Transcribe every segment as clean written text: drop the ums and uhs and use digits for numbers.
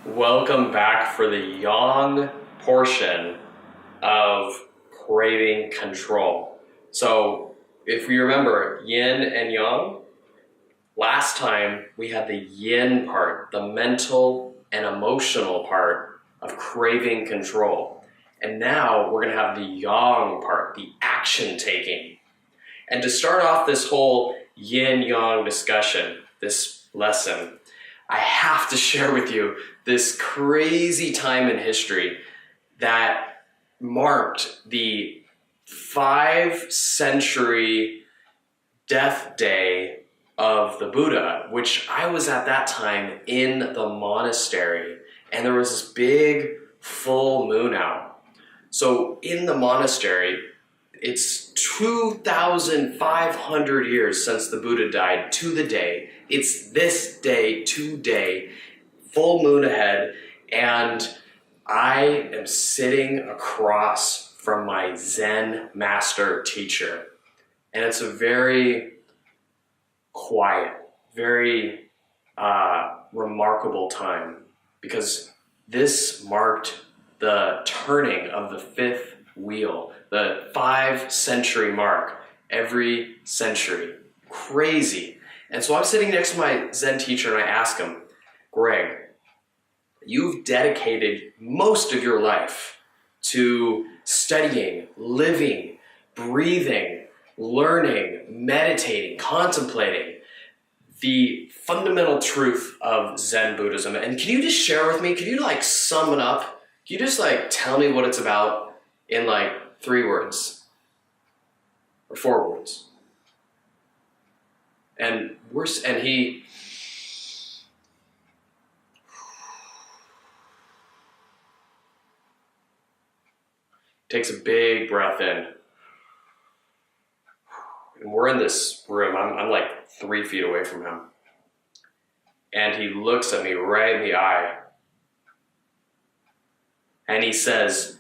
Welcome back for the yang portion of craving control. So if we remember yin and yang, last time we had the yin part, the mental and emotional part of craving control. And now we're going to have the yang part, the action taking. And to start off this whole yin-yang discussion, this lesson, I have to share with you this crazy time in history that marked the 5th-century death day of the Buddha, which I was at that time in the monastery, and there was this big full moon out. So in the monastery, it's 2,500 years since the Buddha died to the day. It's this day, today, full moon ahead, and I am sitting across from my Zen master teacher. And it's a very quiet, very remarkable time, because this marked the turning of the 5th wheel, the 5-century mark every century. Crazy. And so I'm sitting next to my Zen teacher and I ask him, Greg, you've dedicated most of your life to studying, living, breathing, learning, meditating, contemplating the fundamental truth of Zen Buddhism. And can you just share with me, can you sum it up? Can you just tell me what it's about in 3 words or 4 words? And he takes a big breath in. And we're in this room. I'm 3 feet away from him. And he looks at me right in the eye. And he says,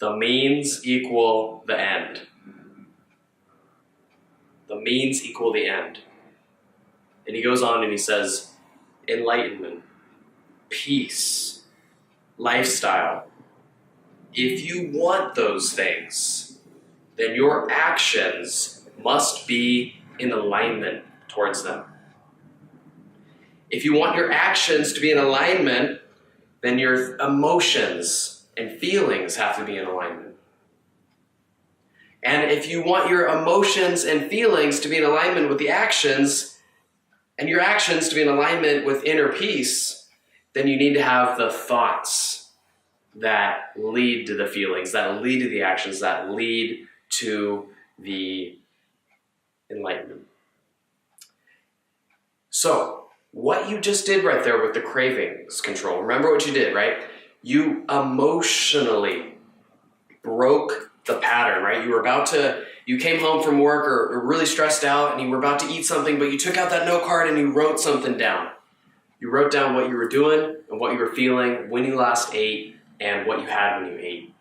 the means equal the end. The means equal the end. And he goes on and he says, enlightenment, peace, lifestyle. If you want those things, then your actions must be in alignment towards them. If you want your actions to be in alignment, then your emotions and feelings have to be in alignment. And if you want your emotions and feelings to be in alignment with the actions, and your actions to be in alignment with inner peace, then you need to have the thoughts that lead to the feelings, that lead to the actions, that lead to the enlightenment. So, what you just did right there with the cravings control, remember what you did, right? You emotionally broke the pattern, right? You came home from work or really stressed out and you were about to eat something, but you took out that note card and you wrote something down. You wrote down what you were doing and what you were feeling when you last ate and what you had when you ate.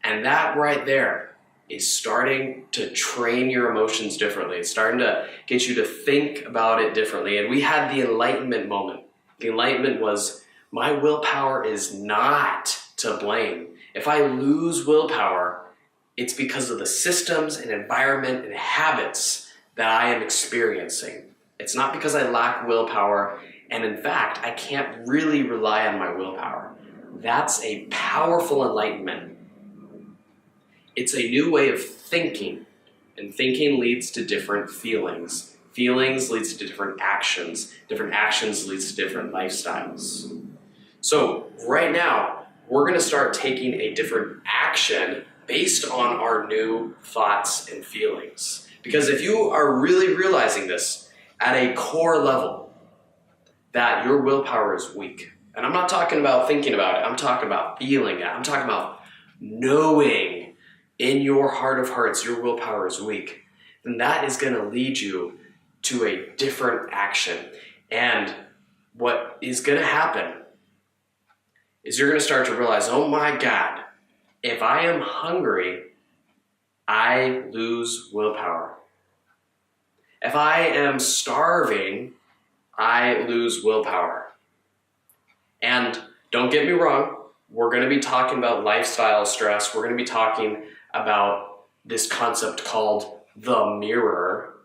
And that right there is starting to train your emotions differently. It's starting to get you to think about it differently. And we had the enlightenment moment. The enlightenment was, my willpower is not to blame. If I lose willpower, it's because of the systems and environment and habits that I am experiencing. It's not because I lack willpower, and in fact, I can't really rely on my willpower. That's a powerful enlightenment. It's a new way of thinking, and thinking leads to different feelings. Feelings leads to different actions leads to different lifestyles. So right now, we're going to start taking a different action based on our new thoughts and feelings. Because if you are really realizing this at a core level, that your willpower is weak, and I'm not talking about thinking about it, I'm talking about feeling it, I'm talking about knowing in your heart of hearts your willpower is weak, then that is going to lead you to a different action. And what is going to happen is you're going to start to realize, oh my God, if I am hungry, I lose willpower. If I am starving, I lose willpower. And don't get me wrong, we're going to be talking about lifestyle stress. We're going to be talking about this concept called the mirror.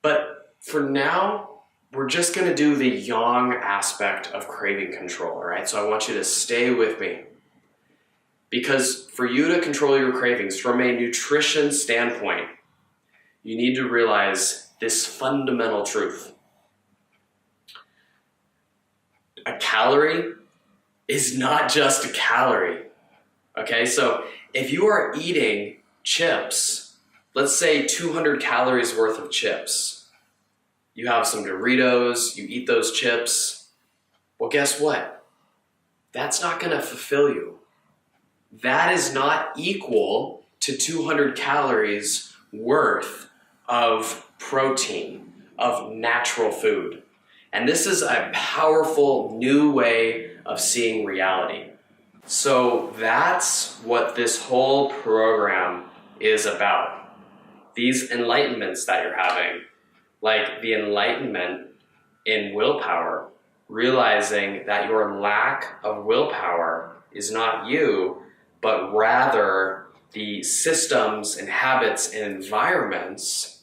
But for now, we're just going to do the yang aspect of craving control, all right? So I want you to stay with me. Because for you to control your cravings from a nutrition standpoint, you need to realize this fundamental truth. A calorie is not just a calorie, okay? So if you are eating chips, let's say 200 calories worth of chips, you have some Doritos, you eat those chips, well, guess what? That's not gonna fulfill you. That is not equal to 200 calories worth of protein, of natural food. And this is a powerful new way of seeing reality. So that's what this whole program is about. These enlightenments that you're having, like the enlightenment in willpower, realizing that your lack of willpower is not you, but rather the systems and habits and environments,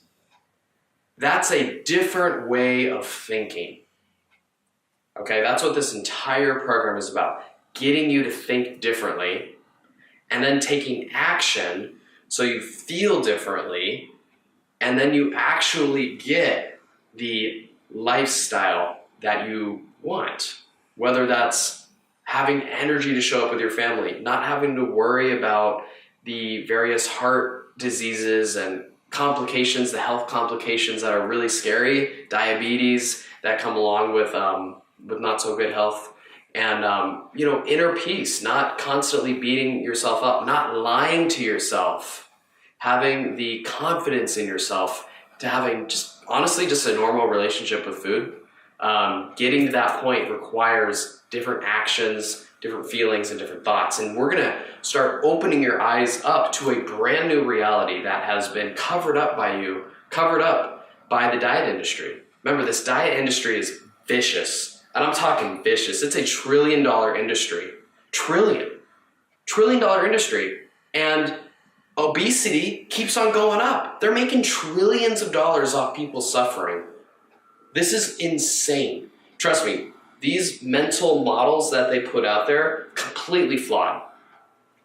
that's a different way of thinking. Okay, that's what this entire program is about. Getting you to think differently and then taking action so you feel differently and then you actually get the lifestyle that you want. Whether that's having energy to show up with your family, not having to worry about the various heart diseases and complications, the health complications that are really scary, diabetes that come along with not so good health, and inner peace, not constantly beating yourself up, not lying to yourself, having the confidence in yourself to having just a normal relationship with food. Getting to that point requires different actions, different feelings, and different thoughts. And we're gonna start opening your eyes up to a brand new reality that has been covered up by the diet industry. Remember, this diet industry is vicious. And I'm talking vicious. It's a $1 trillion industry. $1 trillion industry. And obesity keeps on going up. They're making trillions of dollars off people suffering. This is insane. Trust me, these mental models that they put out there, completely flawed,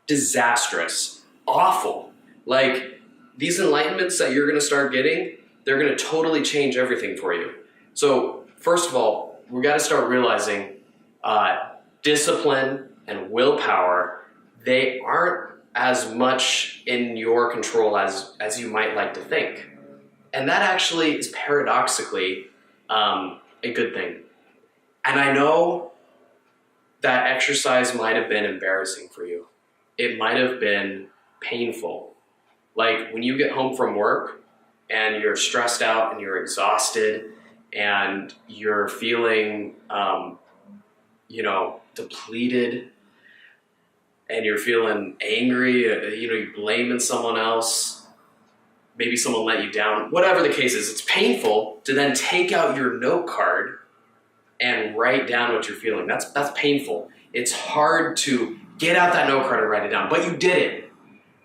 disastrous, awful. Like, these enlightenments that you're gonna start getting, they're gonna totally change everything for you. So, first of all, we got to start realizing discipline and willpower, they aren't as much in your control as you might like to think. And that actually is paradoxically a good thing. And I know that exercise might have been embarrassing for you. It might have been painful. Like when you get home from work and you're stressed out and you're exhausted and you're feeling, depleted, and you're feeling angry, you're blaming someone else, maybe someone let you down, whatever the case is, it's painful to then take out your note card and write down what you're feeling. That's painful. It's hard to get out that note card and write it down, but you did it.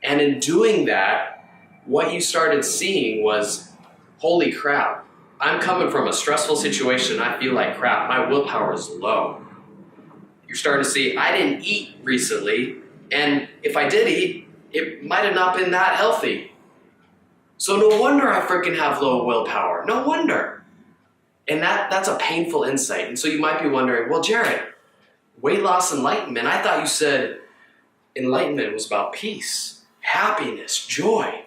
And in doing that, what you started seeing was, holy crap, I'm coming from a stressful situation. I feel like crap. My willpower is low. You're starting to see, I didn't eat recently, and if I did eat, it might have not been that healthy. So no wonder I freaking have low willpower. No wonder. And that's a painful insight. And so you might be wondering, well, Jared, weight loss enlightenment, I thought you said enlightenment was about peace, happiness, joy.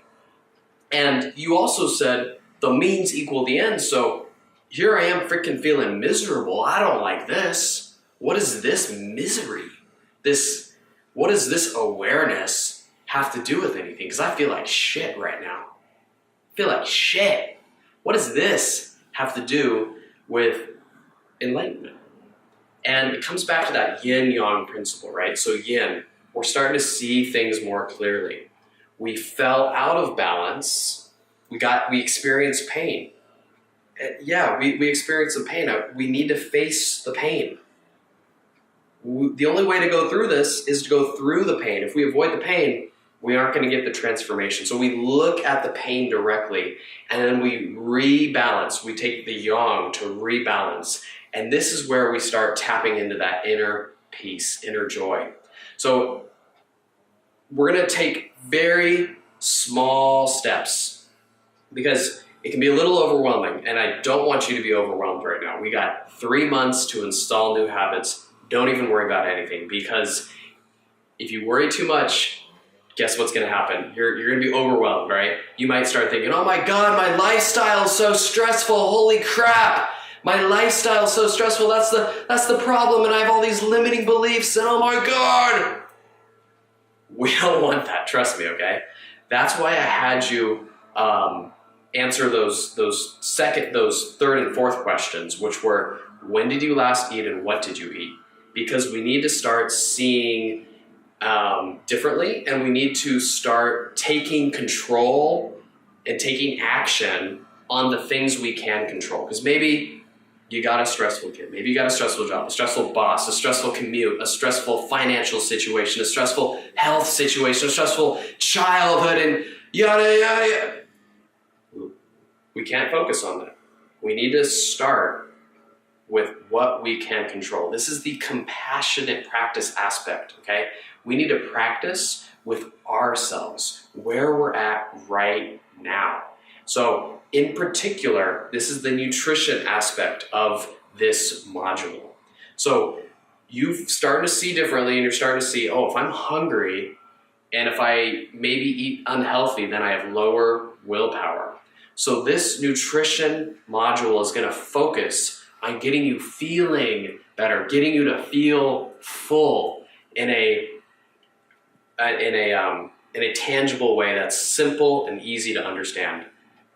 And you also said the means equal the end. So here I am freaking feeling miserable. I don't like this. What is this misery? What does this awareness have to do with anything? Because I feel like shit right now. I feel like shit. What does this have to do with enlightenment? And it comes back to that yin-yang principle, right? So yin, we're starting to see things more clearly. We fell out of balance. We experienced pain. Yeah, we experienced some pain. We need to face the pain. The only way to go through this is to go through the pain. If we avoid the pain, we aren't going to get the transformation. So we look at the pain directly, and then we rebalance. We take the yang to rebalance. And this is where we start tapping into that inner peace, inner joy. So we're going to take very small steps because it can be a little overwhelming, and I don't want you to be overwhelmed right now. We got 3 months to install new habits. Don't even worry about anything, because if you worry too much, guess what's going to happen? You're going to be overwhelmed, right? You might start thinking, oh my God, my lifestyle is so stressful. Holy crap. My lifestyle is so stressful. That's the problem. And I have all these limiting beliefs. And oh my God. We don't want that. Trust me, okay? That's why I had you answer those third and fourth questions, which were, when did you last eat and what did you eat? Because we need to start seeing differently, and we need to start taking control and taking action on the things we can control. Because maybe you got a stressful kid, maybe you got a stressful job, a stressful boss, a stressful commute, a stressful financial situation, a stressful health situation, a stressful childhood, and yada, yada, yada. We can't focus on that. We need to start with what we can control. This is the compassionate practice aspect, okay? We need to practice with ourselves, where we're at right now. So in particular, this is the nutrition aspect of this module. So you've started to see differently, and you're starting to see, oh, if I'm hungry and if I maybe eat unhealthy, then I have lower willpower. So this nutrition module is going to focus on getting you feeling better, getting you to feel full in a tangible way that's simple and easy to understand.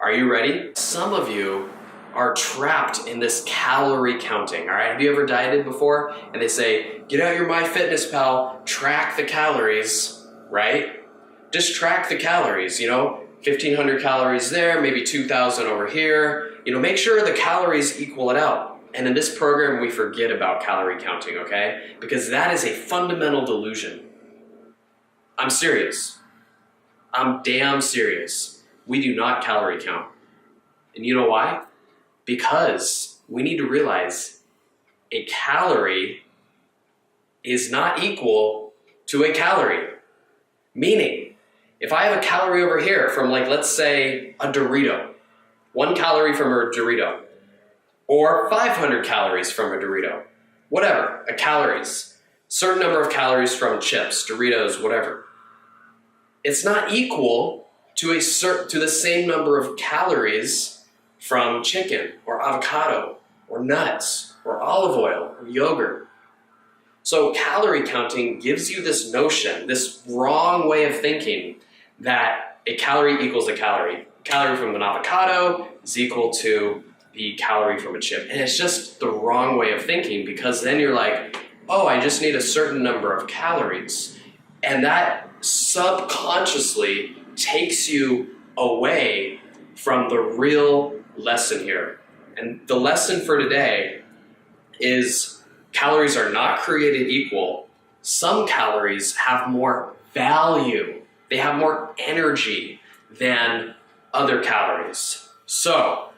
Are you ready? Some of you are trapped in this calorie counting, all right? Have you ever dieted before? And they say, get out your MyFitnessPal, track the calories, right? Just track the calories, 1,500 calories there, maybe 2,000 over here. Make sure the calories equal it out. And in this program, we forget about calorie counting, okay? Because that is a fundamental delusion. I'm serious. I'm damn serious. We do not calorie count. And you know why? Because we need to realize a calorie is not equal to a calorie. Meaning, if I have a calorie over here from, let's say a Dorito, 1 calorie from a Dorito, or 500 calories from a Dorito, whatever, calories, certain number of calories from chips, Doritos, whatever. It's not equal to the same number of calories from chicken or avocado or nuts or olive oil or yogurt. So calorie counting gives you this notion, this wrong way of thinking that a calorie equals a calorie. A calorie from an avocado is equal to the calorie from a chip. And it's just the wrong way of thinking, because then you're like, oh, I just need a certain number of calories. And that subconsciously takes you away from the real lesson here. And the lesson for today is calories are not created equal. Some calories have more value. They have more energy than other calories. So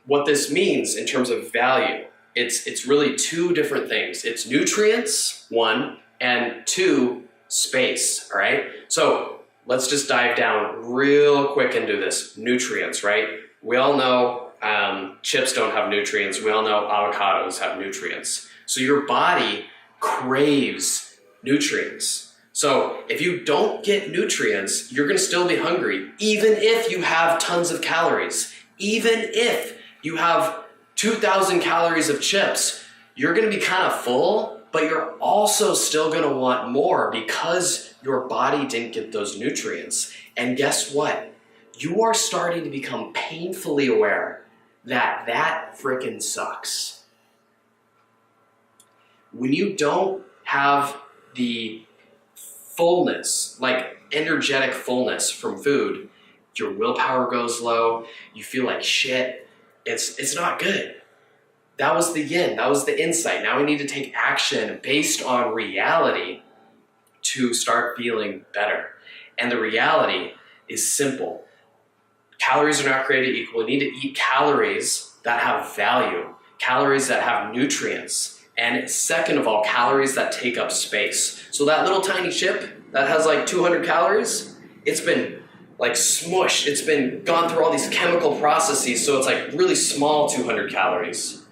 what this means in terms of value, it's really two different things. It's nutrients, 1, and 2, space, all right? So let's just dive down real quick into this. Nutrients, right? We all know chips don't have nutrients. We all know avocados have nutrients. So your body craves nutrients. So if you don't get nutrients, you're going to still be hungry, even if you have tons of calories. Even if you have 2,000 calories of chips, you're going to be kind of full, but you're also still going to want more because your body didn't get those nutrients. And guess what? You are starting to become painfully aware that that frickin' sucks. When you don't have the fullness, like energetic fullness from food, your willpower goes low, you feel like shit. It's not good. That was the yin, that was the insight. Now we need to take action based on reality to start feeling better. And the reality is simple. Calories are not created equal. We need to eat calories that have value, calories that have nutrients, and second of all, calories that take up space. So that little tiny chip that has like 200 calories, it's been like smushed. It's been gone through all these chemical processes, so it's like really small 200 calories.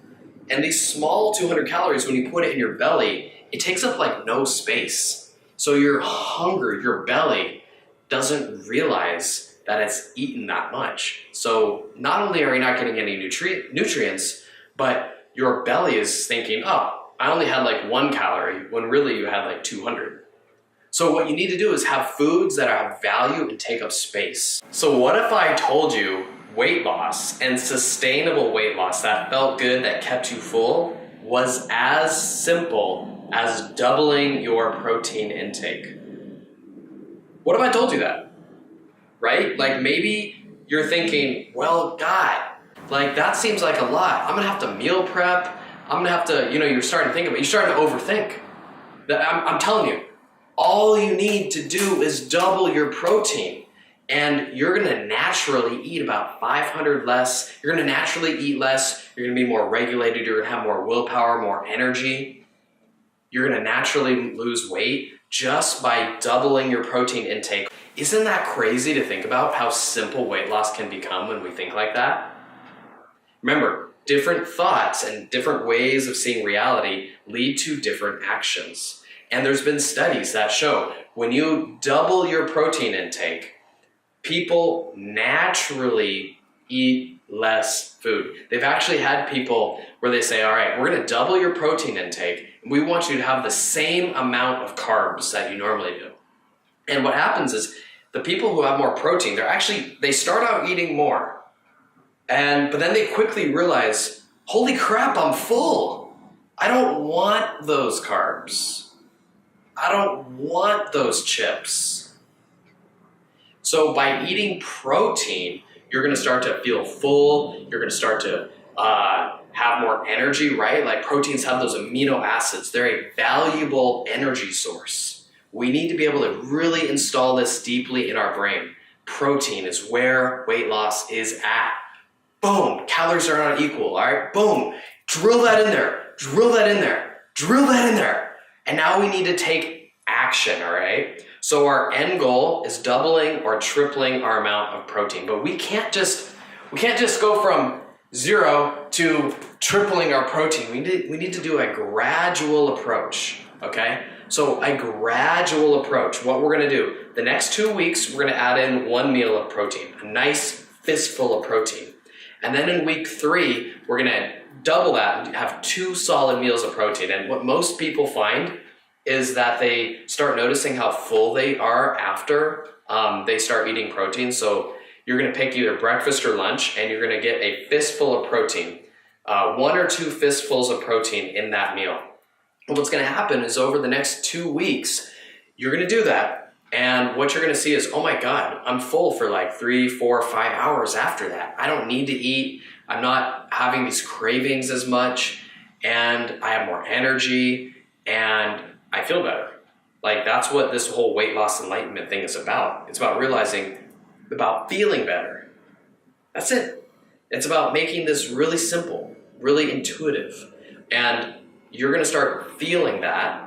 And these small 200 calories, when you put it in your belly, it takes up like no space. So your hunger, your belly, doesn't realize that it's eaten that much. So not only are you not getting any nutrients, but your belly is thinking, oh, I only had like 1 calorie, when really you had like 200. So what you need to do is have foods that have value and take up space. So what if I told you weight loss and sustainable weight loss that felt good, that kept you full, was as simple as doubling your protein intake? What if I told you that? Right? Like maybe you're thinking, well, God, like that seems like a lot. I'm gonna have to meal prep. I'm gonna have to, you're starting to think about it. You're starting to overthink. I'm telling you, all you need to do is double your protein, and you're gonna naturally eat about 500 less. You're gonna naturally eat less. You're gonna be more regulated. You're gonna have more willpower, more energy. You're gonna naturally lose weight just by doubling your protein intake. Isn't that crazy to think about how simple weight loss can become when we think like that? Remember, different thoughts and different ways of seeing reality lead to different actions. And there's been studies that show when you double your protein intake, people naturally eat less food. They've actually had people where they say, all right, we're gonna double your protein intake, and we want you to have the same amount of carbs that you normally do. And what happens is the people who have more protein, they start out eating more. But then they quickly realize, holy crap, I'm full. I don't want those carbs. I don't want those chips. So by eating protein, you're gonna start to feel full. You're gonna start to have more energy, right? Like proteins have those amino acids. They're a valuable energy source. We need to be able to really install this deeply in our brain. Protein is where weight loss is at. Boom, calories are not equal, all right? Boom, drill that in there, drill that in there, drill that in there. And now we need to take action, all right? So our end goal is doubling or tripling our amount of protein, but we can't just go from 0 to tripling our protein. We need to do a gradual approach, okay? So a gradual approach. What we're gonna do, the next 2 weeks, we're gonna add in 1 meal of protein, a nice fistful of protein. And then in week 3, we're gonna double that and have 2 solid meals of protein. And what most people find is that they start noticing how full they are after they start eating protein. So you're gonna pick either breakfast or lunch, and you're gonna get a fistful of protein, 1 or 2 fistfuls of protein in that meal. And what's gonna happen is over the next 2 weeks, you're gonna do that. And what you're gonna see is, oh my God, I'm full for like 3, 4, 5 hours after that. I don't need to eat. I'm not having these cravings as much, and I have more energy, and I feel better. Like that's what this whole weight loss enlightenment thing is about. It's about realizing, about feeling better. That's it. It's about making this really simple, really intuitive. And you're gonna start feeling that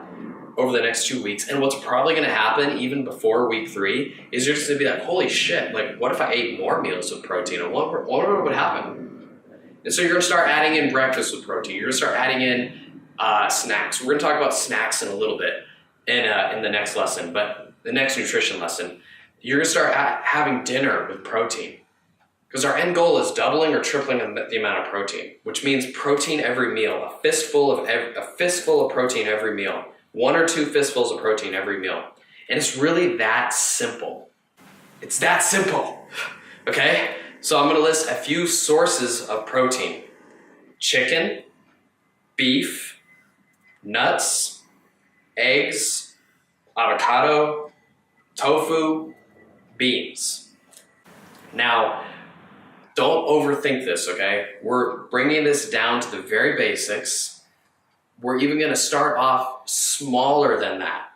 over the next 2 weeks. And what's probably gonna happen even before week 3 is you're just gonna be like, holy shit, like what if I ate more meals of protein? And what would happen? And so you're gonna start adding in breakfast with protein. You're gonna start adding in snacks. We're gonna talk about snacks in a little bit in the next lesson, but the next nutrition lesson. You're gonna start having dinner with protein. Because our end goal is doubling or tripling the amount of protein, which means protein every meal, a fistful of protein every meal, 1 or 2 fistfuls of protein every meal. And it's really that simple. It's that simple, okay? So I'm gonna list a few sources of protein: chicken, beef, nuts, eggs, avocado, tofu, beans. Now, don't overthink this, okay? We're bringing this down to the very basics. We're even gonna start off smaller than that.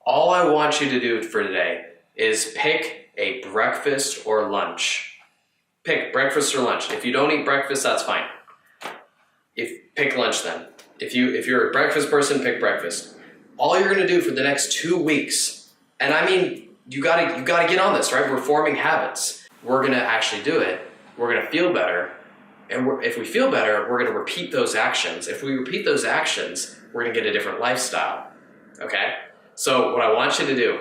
All I want you to do for today is pick a breakfast or lunch. Pick breakfast or lunch. If you don't eat breakfast, that's fine. Pick lunch then. If you're a breakfast person, pick breakfast. All you're gonna do for the next 2 weeks, and I mean, you gotta get on this, right? We're forming habits. We're gonna actually do it. We're gonna feel better, and if we feel better, we're gonna repeat those actions. If we repeat those actions, we're gonna get a different lifestyle, okay? So what I want you to do,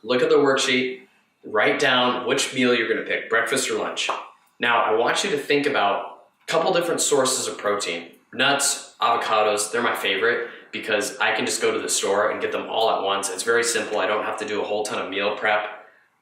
look at the worksheet, write down which meal you're gonna pick, breakfast or lunch. Now, I want you to think about a couple different sources of protein. Nuts, avocados, they're my favorite because I can just go to the store and get them all at once. It's very simple. I don't have to do a whole ton of meal prep.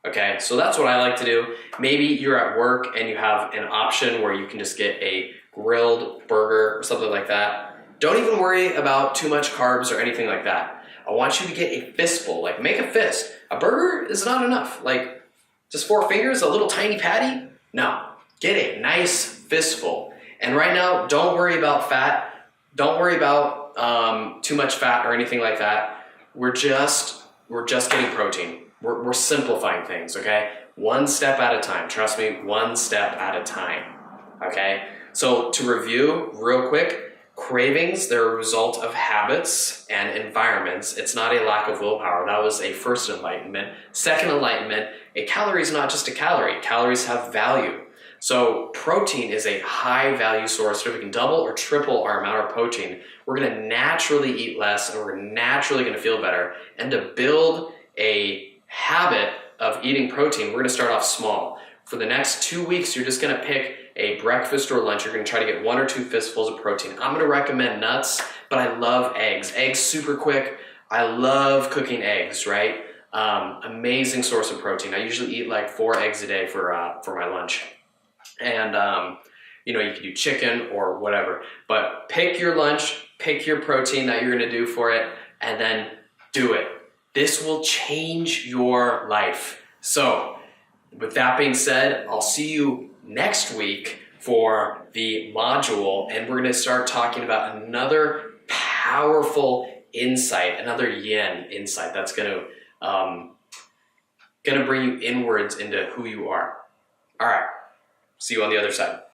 Okay, so that's what I like to do. Maybe you're at work and you have an option where you can just get a grilled burger or something like that. Don't even worry about too much carbs or anything like that. I want you to get a fistful, like make a fist. A burger is not enough. Like just 4 fingers, a little tiny patty? No, get a nice fistful. And right now, don't worry about fat. Don't worry about too much fat or anything like that. We're just getting protein. We're simplifying things, okay? One step at a time. Trust me, one step at a time, okay? So to review real quick, cravings, they're a result of habits and environments. It's not a lack of willpower. That was a first enlightenment. Second enlightenment, a calorie is not just a calorie. Calories have value. So protein is a high value source. So if we can double or triple our amount of protein, we're gonna naturally eat less and we're naturally gonna feel better. And to build a habit of eating protein, we're gonna start off small. For the next 2 weeks, you're just gonna pick a breakfast or lunch. You're gonna try to get 1 or 2 fistfuls of protein. I'm gonna recommend nuts, but I love eggs. Eggs super quick. I love cooking eggs, right? Amazing source of protein. I usually eat like 4 eggs a day for my lunch. And you know, you can do chicken or whatever, but pick your lunch, pick your protein that you're gonna do for it, and then do it. This will change your life. So with that being said, I'll see you next week for the module, and we're gonna start talking about another powerful insight, another yin insight that's gonna bring you inwards into who you are. All right. See you on the other side.